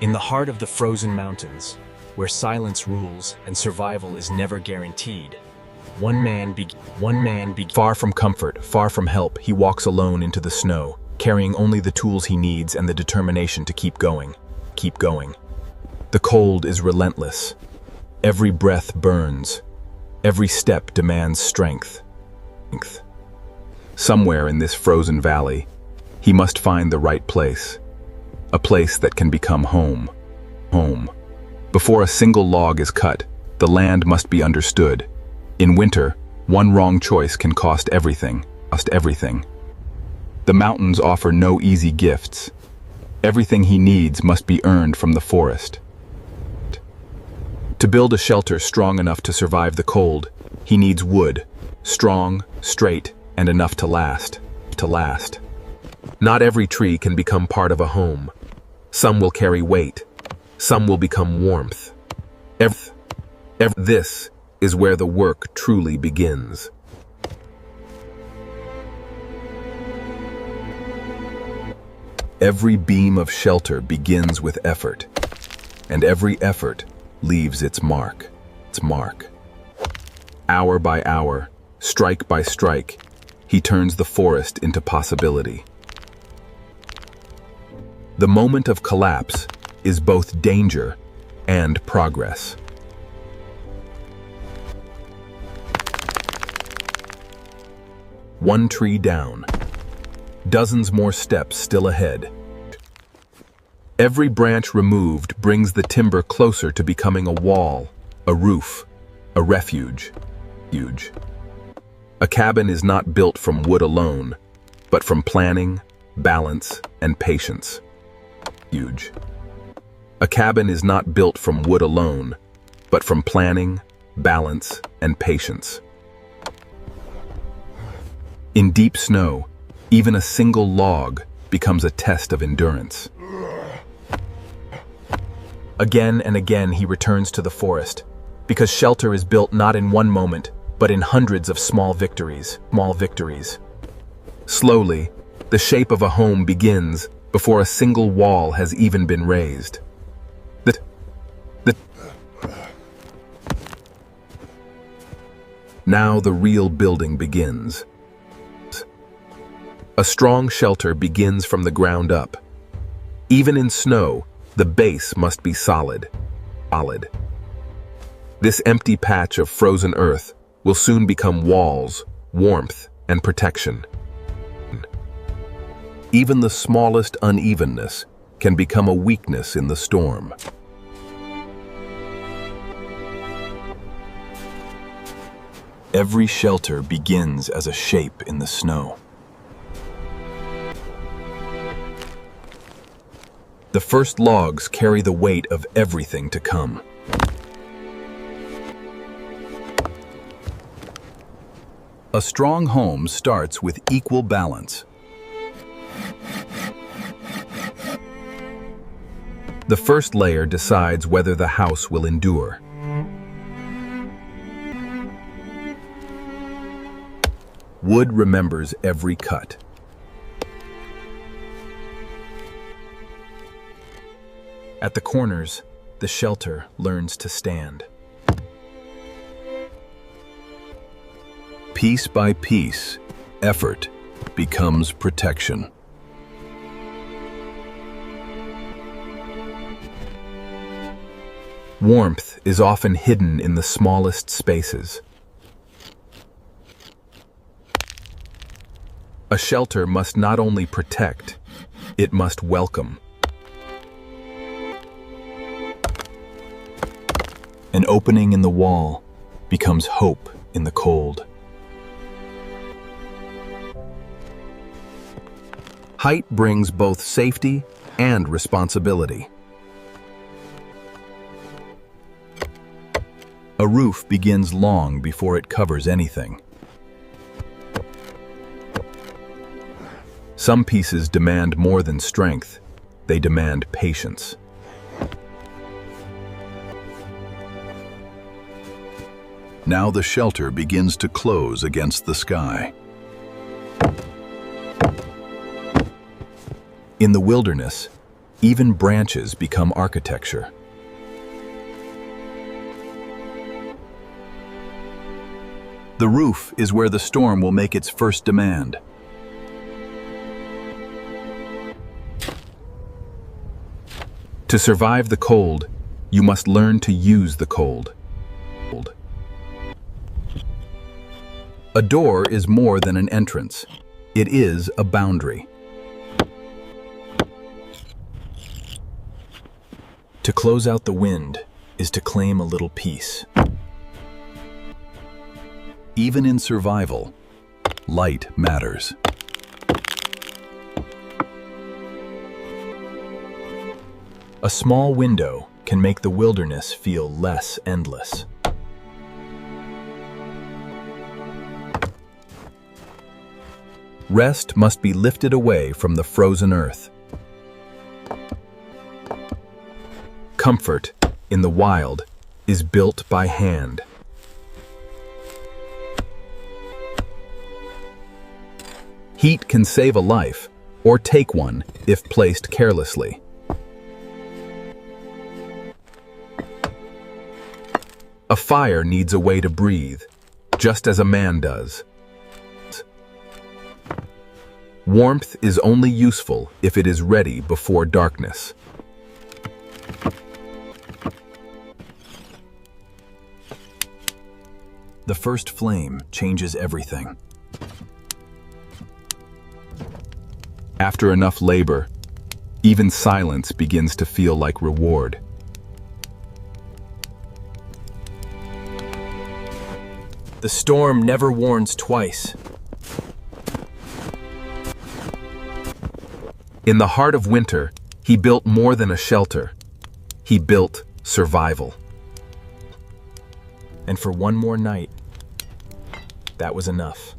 In the heart of the frozen mountains, where silence rules and survival is never guaranteed, one man far from comfort, far from help, he walks alone into the snow, carrying only the tools he needs and the determination to keep going. Keep going. The cold is relentless. Every breath burns. Every step demands strength. Somewhere in this frozen valley, he must find the right place. A place that can become home. Home. Before a single log is cut, the land must be understood. In winter, one wrong choice can cost everything. The mountains offer no easy gifts. Everything he needs must be earned from the forest. To build a shelter strong enough to survive the cold, he needs wood, strong, straight, and enough to last. Not every tree can become part of a home. Some will carry weight. Some will become warmth. This is where the work truly begins. Every beam of shelter begins with effort, and every effort leaves its mark. Hour by hour, strike by strike, he turns the forest into possibility. The moment of collapse is both danger and progress. One tree down, dozens more steps still ahead. Every branch removed brings the timber closer to becoming a wall, a roof, a refuge. A cabin is not built from wood alone, but from planning, balance, and patience. A cabin is not built from wood alone, but from planning, balance, and patience. In deep snow, even a single log becomes a test of endurance. Again and again he returns to the forest, because shelter is built not in one moment, but in hundreds of small victories. Slowly, the shape of a home begins before a single wall has even been raised. Now the real building begins. A strong shelter begins from the ground up. Even in snow, the base must be solid. This empty patch of frozen earth will soon become walls, warmth, and protection. Even the smallest unevenness can become a weakness in the storm. Every shelter begins as a shape in the snow. The first logs carry the weight of everything to come. A strong home starts with equal balance. The first layer decides whether the house will endure. Wood remembers every cut. At the corners, the shelter learns to stand. Piece by piece, effort becomes protection. Warmth is often hidden in the smallest spaces. A shelter must not only protect, it must welcome. An opening in the wall becomes hope in the cold. Height brings both safety and responsibility. A roof begins long before it covers anything. Some pieces demand more than strength, they demand patience. Now the shelter begins to close against the sky. In the wilderness, Even branches become architecture. The roof is where the storm will make its first demand. To survive the cold, you must learn to use the cold. A door is more than an entrance. It is a boundary. To close out the wind is to claim a little peace. Even in survival, light matters. A small window can make the wilderness feel less endless. Rest must be lifted away from the frozen earth. Comfort in the wild is built by hand. Heat can save a life or take one if placed carelessly. A fire needs a way to breathe, just as a man does. Warmth is only useful if it is ready before darkness. The first flame changes everything. After enough labor, even silence begins to feel like reward. The storm never warns twice. In the heart of winter, he built more than a shelter. He built survival. And for one more night, that was enough.